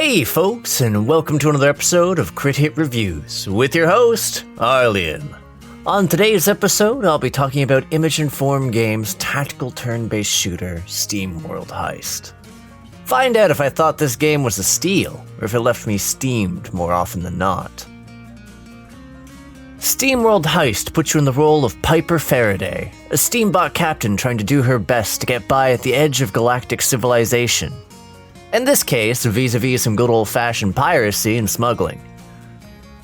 Hey folks, and welcome to another episode of Crit Hit Reviews with your host, Arlyeon. On today's episode, I'll be talking about Image and Form Games' tactical turn-based shooter, SteamWorld Heist. Find out if I thought this game was a steal, or if it left me steamed more often than not. SteamWorld Heist puts you in the role of Piper Faraday, a steambot captain trying to do her best to get by at the edge of galactic civilization. In this case, vis-a-vis some good old-fashioned piracy and smuggling.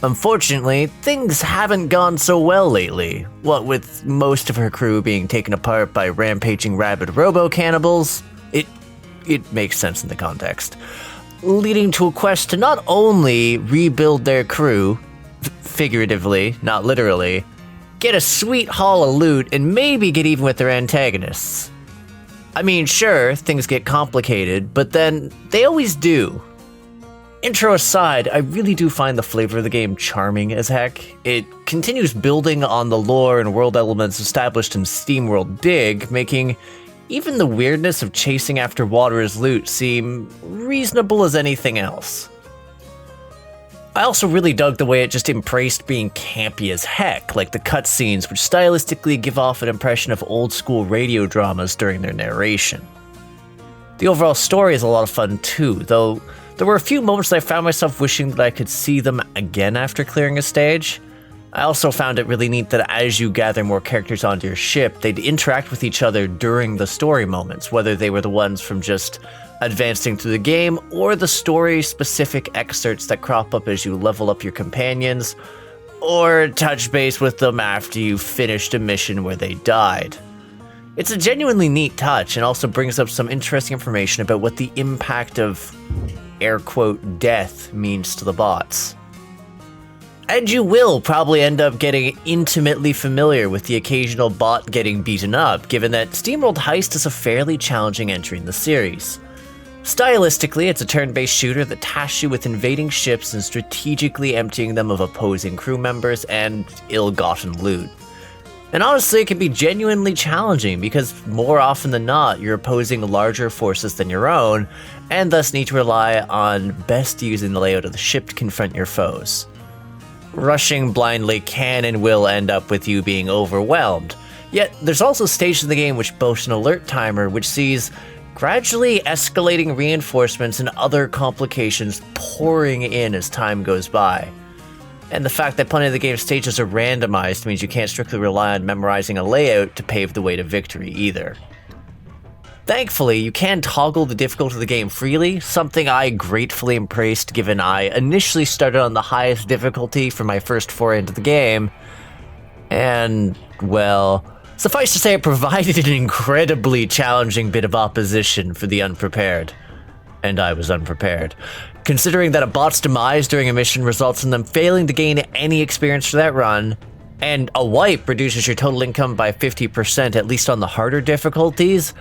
Unfortunately, things haven't gone so well lately, what with most of her crew being taken apart by rampaging rabid robo-cannibals. It makes sense in the context. Leading to a quest to not only rebuild their crew, figuratively, not literally, get a sweet haul of loot, and maybe get even with their antagonists. I mean, sure, things get complicated, but then they always do. Intro aside, I really do find the flavor of the game charming as heck. It continues building on the lore and world elements established in SteamWorld Dig, making even the weirdness of chasing after water as loot seem reasonable as anything else. I also really dug the way it just embraced being campy as heck, like the cutscenes, which stylistically give off an impression of old-school radio dramas during their narration. The overall story is a lot of fun too, though there were a few moments that I found myself wishing that I could see them again after clearing a stage. I also found it really neat that as you gather more characters onto your ship, they'd interact with each other during the story moments, whether they were the ones from just advancing through the game, or the story-specific excerpts that crop up as you level up your companions, or touch base with them after you finished a mission where they died. It's a genuinely neat touch, and also brings up some interesting information about what the impact of, air quote, death means to the bots. And you will probably end up getting intimately familiar with the occasional bot getting beaten up, given that SteamWorld Heist is a fairly challenging entry in the series. Stylistically, it's a turn-based shooter that tasks you with invading ships and strategically emptying them of opposing crew members and ill-gotten loot. And honestly, it can be genuinely challenging because more often than not, you're opposing larger forces than your own, and thus need to rely on best using the layout of the ship to confront your foes. Rushing blindly can and will end up with you being overwhelmed, yet there's also stages in the game which boast an alert timer which sees gradually escalating reinforcements and other complications pouring in as time goes by. And the fact that plenty of the game's stages are randomized means you can't strictly rely on memorizing a layout to pave the way to victory either. Thankfully, you can toggle the difficulty of the game freely, something I gratefully embraced given I initially started on the highest difficulty for my first foray into the game, and, well, suffice to say it provided an incredibly challenging bit of opposition for the unprepared. And I was unprepared. Considering that a bot's demise during a mission results in them failing to gain any experience for that run, and a wipe reduces your total income by 50% at least on the harder difficulties,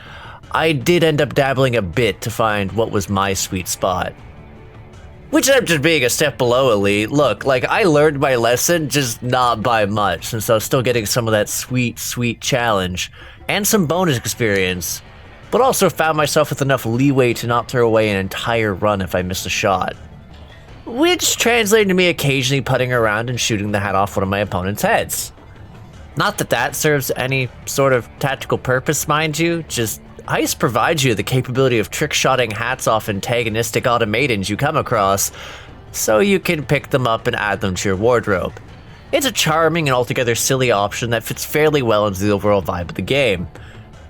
I did end up dabbling a bit to find what was my sweet spot. Which ended up just being a step below elite. Look, I learned my lesson, just not by much, since I was still getting some of that sweet, sweet challenge, and some bonus experience, but also found myself with enough leeway to not throw away an entire run if I missed a shot. Which translated to me occasionally putting around and shooting the hat off one of my opponent's heads. Not that that serves any sort of tactical purpose, mind you, just Heist provides you the capability of trick-shotting hats off antagonistic automatons you come across, so you can pick them up and add them to your wardrobe. It's a charming and altogether silly option that fits fairly well into the overall vibe of the game.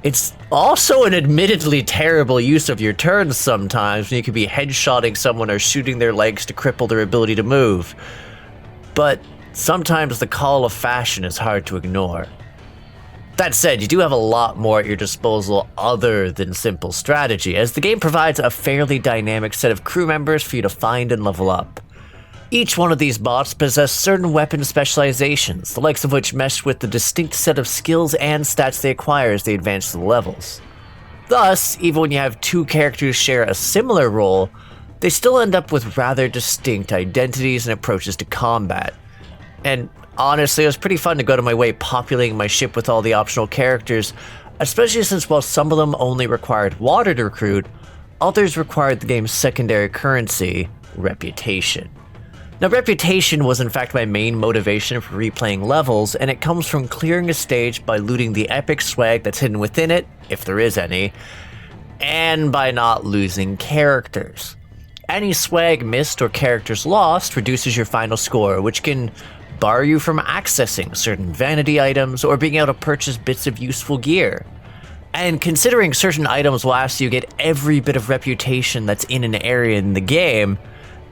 It's also an admittedly terrible use of your turns sometimes when you could be headshotting someone or shooting their legs to cripple their ability to move. But sometimes the call of fashion is hard to ignore. That said, you do have a lot more at your disposal other than simple strategy, as the game provides a fairly dynamic set of crew members for you to find and level up. Each one of these bots possess certain weapon specializations, the likes of which mesh with the distinct set of skills and stats they acquire as they advance to the levels. Thus, even when you have two characters share a similar role, they still end up with rather distinct identities and approaches to combat. And honestly, it was pretty fun to go to my way populating my ship with all the optional characters, especially since while some of them only required water to recruit, others required the game's secondary currency, reputation. Now, reputation was in fact my main motivation for replaying levels, and it comes from clearing a stage by looting the epic swag that's hidden within it, if there is any, and by not losing characters. Any swag missed or characters lost reduces your final score, which can bar you from accessing certain vanity items or being able to purchase bits of useful gear. And considering certain items will ask you to get every bit of reputation that's in an area in the game,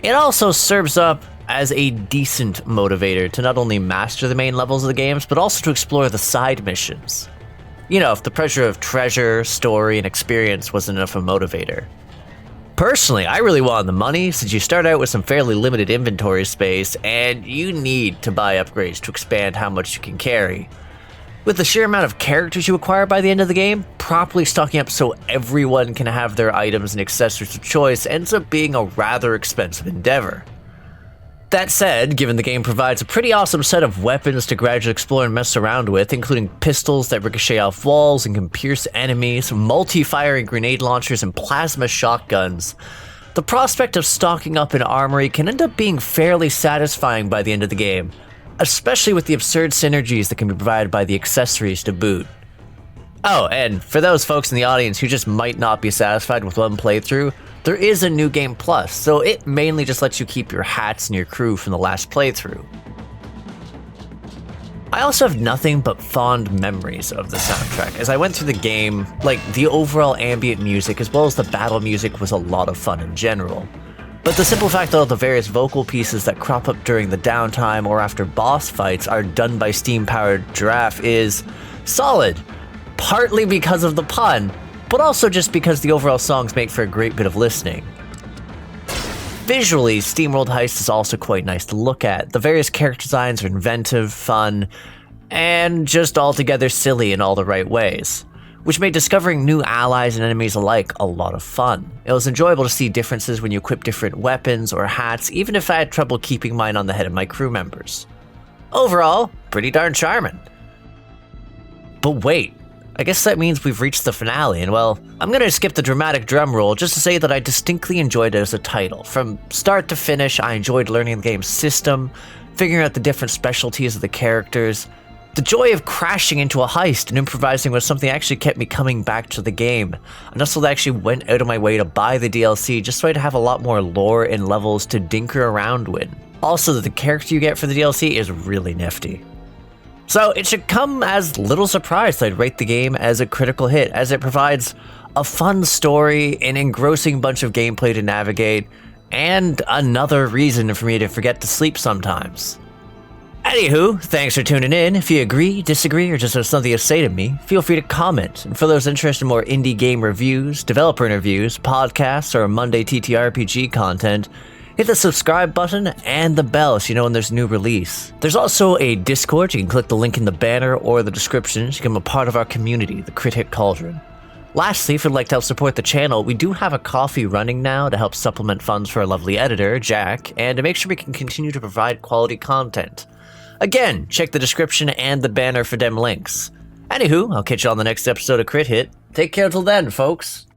it also serves up as a decent motivator to not only master the main levels of the games, but also to explore the side missions. You know, if the pressure of treasure, story, and experience wasn't enough of a motivator. Personally, I really wanted the money, since you start out with some fairly limited inventory space, and you need to buy upgrades to expand how much you can carry. With the sheer amount of characters you acquire by the end of the game, properly stocking up so everyone can have their items and accessories of choice ends up being a rather expensive endeavor. That said, given the game provides a pretty awesome set of weapons to gradually explore and mess around with, including pistols that ricochet off walls and can pierce enemies, multi-firing grenade launchers, and plasma shotguns, the prospect of stocking up an armory can end up being fairly satisfying by the end of the game, especially with the absurd synergies that can be provided by the accessories to boot. Oh, and for those folks in the audience who just might not be satisfied with one playthrough, there is a New Game Plus, so it mainly just lets you keep your hats and your crew from the last playthrough. I also have nothing but fond memories of the soundtrack. As I went through the game, the overall ambient music as well as the battle music was a lot of fun in general. But the simple fact that all the various vocal pieces that crop up during the downtime or after boss fights are done by steam-powered Giraffe is solid, partly because of the pun, but also just because the overall songs make for a great bit of listening. Visually, SteamWorld Heist is also quite nice to look at. The various character designs are inventive, fun, and just altogether silly in all the right ways, which made discovering new allies and enemies alike a lot of fun. It was enjoyable to see differences when you equip different weapons or hats, even if I had trouble keeping mine on the head of my crew members. Overall, pretty darn charming. But wait, I guess that means we've reached the finale, and well, I'm gonna skip the dramatic drum roll just to say that I distinctly enjoyed it as a title. From start to finish, I enjoyed learning the game's system, figuring out the different specialties of the characters. The joy of crashing into a heist and improvising was something that actually kept me coming back to the game. And also that actually went out of my way to buy the DLC just so I'd have a lot more lore and levels to dinker around with. Also, the character you get for the DLC is really nifty. So it should come as little surprise that I'd rate the game as a critical hit, as it provides a fun story, an engrossing bunch of gameplay to navigate, and another reason for me to forget to sleep sometimes. Anywho, thanks for tuning in. If you agree, disagree, or just have something to say to me, feel free to comment. And for those interested in more indie game reviews, developer interviews, podcasts, or Monday TTRPG content, hit the subscribe button and the bell so you know when there's a new release. There's also a Discord. You can click the link in the banner or the description to become a part of our community, the Crit Hit Cauldron. Lastly, if you'd like to help support the channel, we do have a Ko-fi running now to help supplement funds for our lovely editor, Jack, and to make sure we can continue to provide quality content. Again, check the description and the banner for dem links. Anywho, I'll catch you on the next episode of Crit Hit. Take care till then, folks.